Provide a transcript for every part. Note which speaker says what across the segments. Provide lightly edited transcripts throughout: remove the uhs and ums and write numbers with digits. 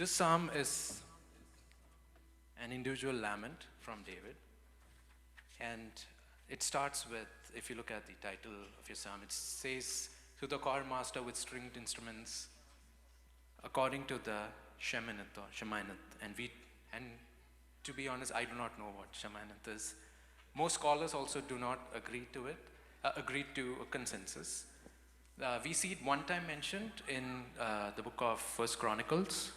Speaker 1: This psalm is an individual lament from David. And it starts with, if you look at the title of your psalm, it says, "To the choir master with stringed instruments, according to the Sheminith or Sheminith." And to be honest, I do not know what Sheminith is. Most scholars also do not agree to it, agree to a consensus. We see it one time mentioned in the book of First Chronicles,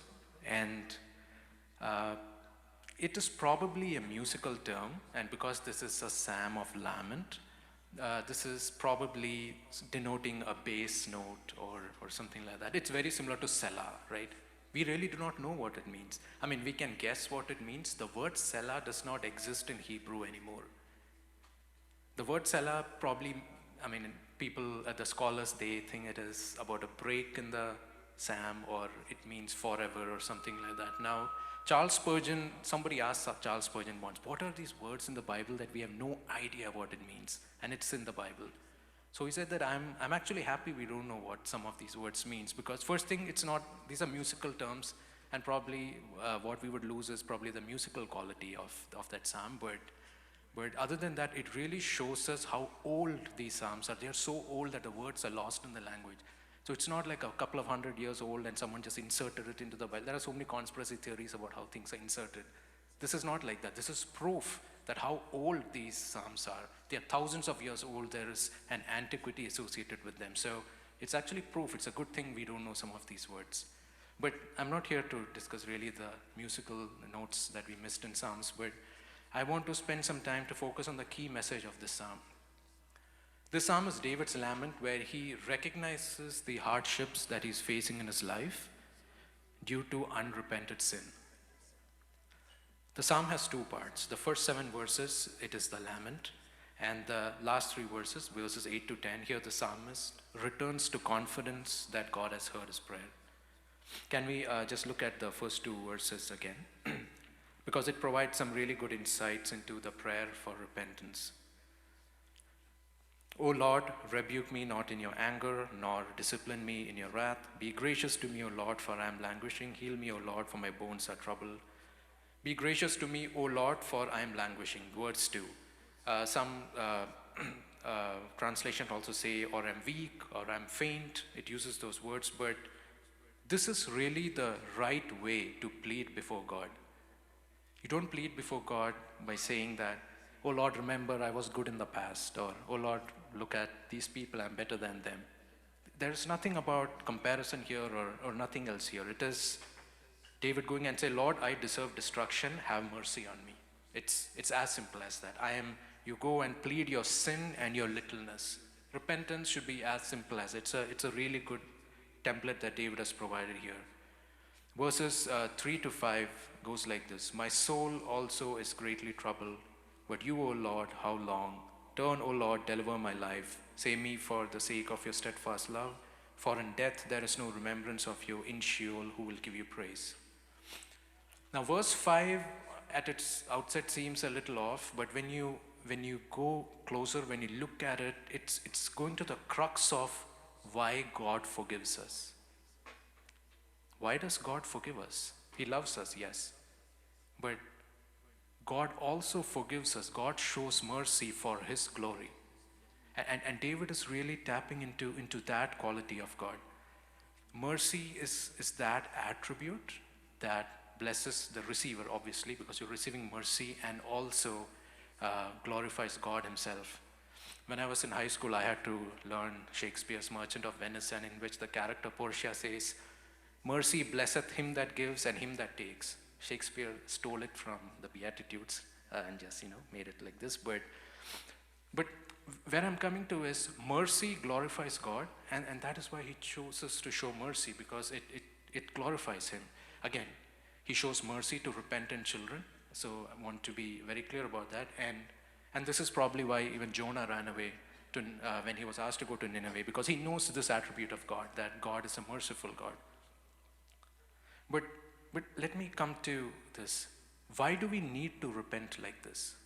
Speaker 1: and it is probably a musical term, and because this is a psalm of lament, this is probably denoting a bass note or something like that. It's very similar to Selah, right? We really do not know what it means. I mean, we can guess what it means. The word Selah does not exist in Hebrew anymore. The word Selah probably, I mean, people, the scholars, they think it is about a break in the psalm, or it means forever or something like that. Now, Charles Spurgeon, somebody asked Charles Spurgeon once, what are these words in the Bible that we have no idea what it means? And it's in the Bible. So he said that I'm actually happy we don't know what some of these words means, because first thing, it's not, these are musical terms, and probably what we would lose is probably the musical quality of that psalm. But other than that, it really shows us how old these psalms are. They are so old that the words are lost in the language. So it's not like a couple of 100 years old and someone just inserted it into the Bible. There are so many conspiracy theories about how things are inserted. This is not like that. This is proof that how old these psalms are. They are thousands of years old. There is an antiquity associated with them. So it's actually proof. It's a good thing we don't know some of these words. But I'm not here to discuss really the musical notes that we missed in psalms, but I want to spend some time to focus on the key message of this psalm. This psalm is David's lament, where he recognizes the hardships that he's facing in his life due to unrepented sin. The psalm has two parts. The first 7 verses, it is the lament, and the last 3 verses, verses 8 to 10, here the psalmist returns to confidence that God has heard his prayer. Can we just look at the first 2 verses again? Because it provides some really good insights into the prayer for repentance. "O Lord, rebuke me not in your anger, nor discipline me in your wrath. Be gracious to me, O Lord, for I am languishing. Heal me, O Lord, for my bones are troubled. Be gracious to me, O Lord, for I am languishing." Verse 2. Some translations also say, or I'm weak, or I'm faint. It uses those words, but this is really the right way to plead before God. You don't plead before God by saying that, "Oh Lord, remember I was good in the past," or "Oh Lord, look at these people, I'm better than them." There's nothing about comparison here or nothing else here. It is David going and say, "Lord, I deserve destruction, have mercy on me." It's as simple as that. You go and plead your sin and your littleness. Repentance should be as simple as it's a really good template that David has provided here. Verses 3 to 5 goes like this: "My soul also is greatly troubled, but you, O Lord, how long? Turn, O Lord, deliver my life. Save me for the sake of your steadfast love. For in death there is no remembrance of you. In Sheol, who will give you praise?" Now, verse 5 at its outset seems a little off, but when you go closer, when you look at it, it's going to the crux of why God forgives us. Why does God forgive us? He loves us, yes. But God also forgives us. God shows mercy for his glory. And David is really tapping into that quality of God. Mercy is that attribute that blesses the receiver, obviously, because you're receiving mercy, and also glorifies God himself. When I was in high school, I had to learn Shakespeare's Merchant of Venice, and in which the character Portia says, "Mercy blesseth him that gives and him that takes." Shakespeare stole it from the Beatitudes and just, made it like this. But where I'm coming to is mercy glorifies God, and that is why he chooses to show mercy, because it glorifies him. Again, he shows mercy to repentant children. So I want to be very clear about that. And this is probably why even Jonah ran away when he was asked to go to Nineveh, because he knows this attribute of God, that God is a merciful God. But let me come to this. Why do we need to repent like this?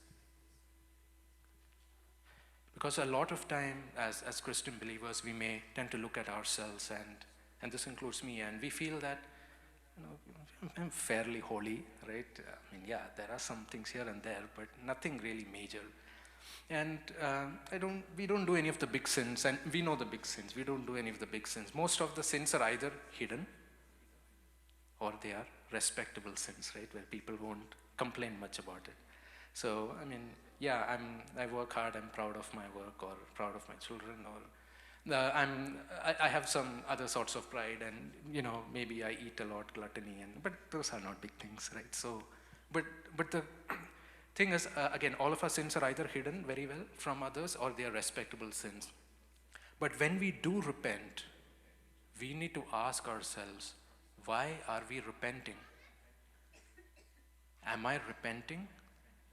Speaker 1: Because a lot of time as Christian believers, we may tend to look at ourselves, and this includes me, and we feel that I'm fairly holy, right? I mean, yeah, there are some things here and there, but nothing really major. And we don't do any of the big sins, and we know the big sins. We don't do any of the big sins. Most of the sins are either hidden or they are respectable sins, right? Where people won't complain much about it. So, I mean, yeah, I work hard, I'm proud of my work or proud of my children, or I have some other sorts of pride, and maybe I eat a lot, gluttony, but those are not big things, right? So, but the thing is, again, all of our sins are either hidden very well from others or they are respectable sins. But when we do repent, we need to ask ourselves, why are we repenting? Am I repenting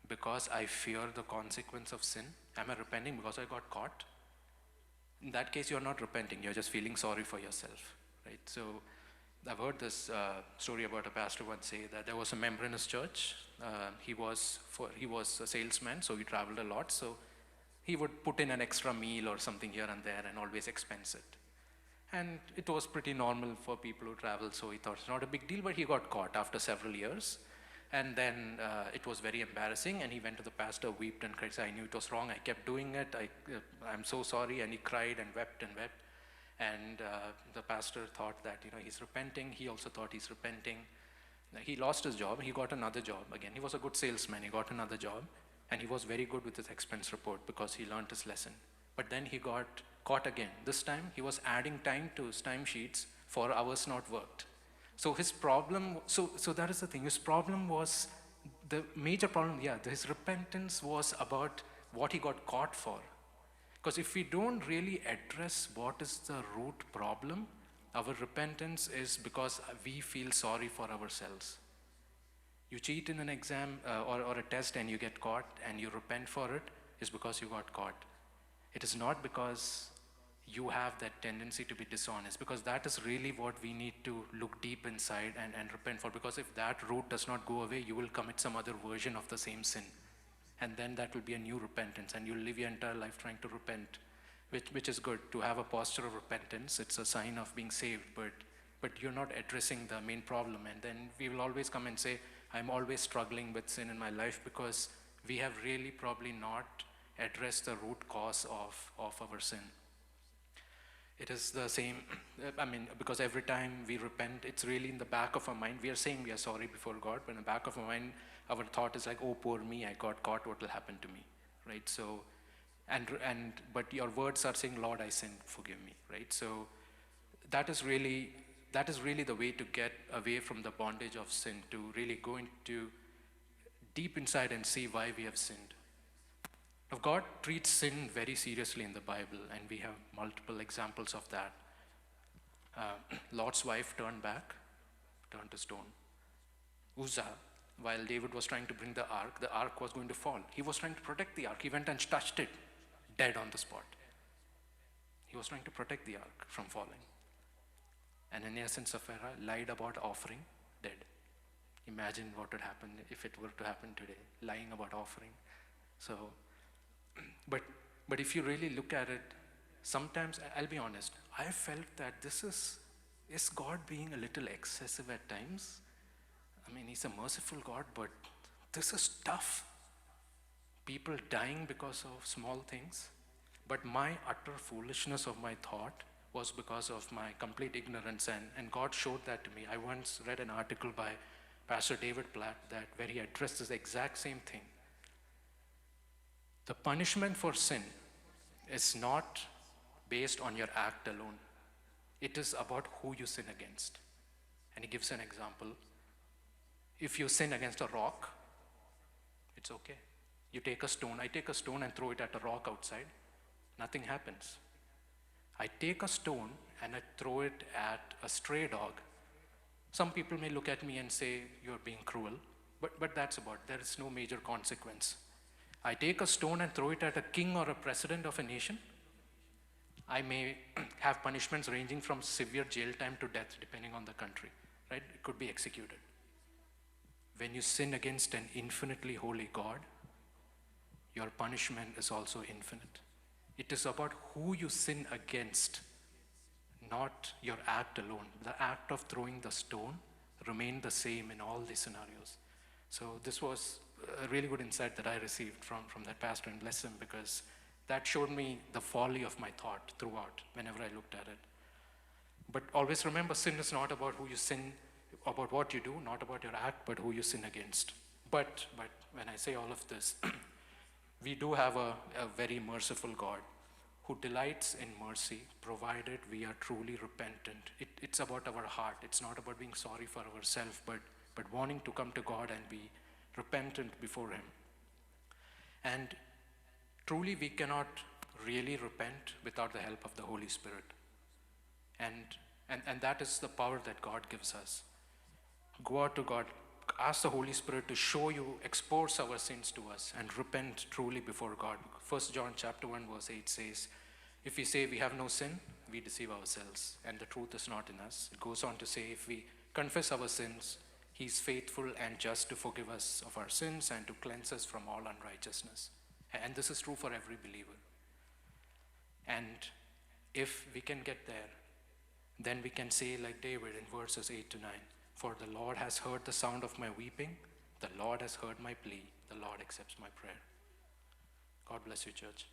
Speaker 1: because I fear the consequence of sin? Am I repenting because I got caught? In that case, you're not repenting, you're just feeling sorry for yourself, right? So I've heard this story about a pastor once say that there was a member in his church. He was a salesman, so he traveled a lot. So he would put in an extra meal or something here and there and always expense it. And it was pretty normal for people who travel, so he thought it's not a big deal, but he got caught after several years. And then it was very embarrassing, and he went to the pastor, wept and cried, I knew it was wrong, I kept doing it, I'm so sorry, and he cried and wept and wept. And the pastor thought that, he's repenting. He also thought he's repenting. He lost his job, he got another job. Again, he was a good salesman, he got another job, and he was very good with his expense report because he learned his lesson. But then he got caught again. This time, he was adding time to his time sheets for hours not worked. So his problem, so that is the thing, his problem was, the major problem, his repentance was about what he got caught for. Because if we don't really address what is the root problem, our repentance is because we feel sorry for ourselves. You cheat in an exam or a test and you get caught and you repent for it, is because you got caught. It is not because you have that tendency to be dishonest, because that is really what we need to look deep inside and repent for. Because if that root does not go away, you will commit some other version of the same sin. And then that will be a new repentance, and you'll live your entire life trying to repent, which is good. To have a posture of repentance, it's a sign of being saved, but you're not addressing the main problem. And then we will always come and say, I'm always struggling with sin in my life, because we have really probably not addressed the root cause of our sin. It is the same, because every time we repent, it's really in the back of our mind. We are saying we are sorry before God, but in the back of our mind, our thought is like, oh, poor me, I got caught, what will happen to me, right? So, but your words are saying, Lord, I sinned, forgive me, right? So that is really the way to get away from the bondage of sin, to really go into deep inside and see why we have sinned. Now, God treats sin very seriously in the Bible, and we have multiple examples of that. Lot's wife turned to stone. Uzzah, while David was trying to bring the ark was going to fall. He was trying to protect the ark. He went and touched it, dead on the spot. He was trying to protect the ark from falling. And Ananias Sapphira lied about offering, dead. Imagine what would happen if it were to happen today, lying about offering. So, but if you really look at it, sometimes, I'll be honest, I felt that this is God being a little excessive at times? I mean, he's a merciful God, but this is tough. People dying because of small things. But my utter foolishness of my thought was because of my complete ignorance, and God showed that to me. I once read an article by Pastor David Platt where he addressed this exact same thing. The punishment for sin is not based on your act alone. It is about who you sin against. And he gives an example. If you sin against a rock, it's okay. You take a stone, I take a stone and throw it at a rock outside, nothing happens. I take a stone and I throw it at a stray dog. Some people may look at me and say, you're being cruel, but that's there is no major consequence. I take a stone and throw it at a king or a president of a nation. I may have punishments ranging from severe jail time to death, depending on the country, right? It could be executed. When you sin against an infinitely holy God, your punishment is also infinite. It is about who you sin against, not your act alone. The act of throwing the stone remain the same in all these scenarios. So this was a really good insight that I received from that pastor, and bless him, because that showed me the folly of my thought throughout whenever I looked at it. But always remember, sin is not about who you sin, about what you do, not about your act, but who you sin against. But when I say all of this, we do have a very merciful God who delights in mercy, provided we are truly repentant. It's about our heart. It's not about being sorry for ourselves, but wanting to come to God and be repentant before Him. And truly, we cannot really repent without the help of the Holy Spirit. And that is the power that God gives us. Go out to God, ask the Holy Spirit to show you, expose our sins to us, and repent truly before God. 1 John chapter 1 verse 8 says, if we say we have no sin, we deceive ourselves, and the truth is not in us. It goes on to say, if we confess our sins, He is faithful and just to forgive us of our sins and to cleanse us from all unrighteousness. And this is true for every believer. And if we can get there, then we can say like David in verses 8 to 9, for the Lord has heard the sound of my weeping, the Lord has heard my plea, the Lord accepts my prayer. God bless you, church.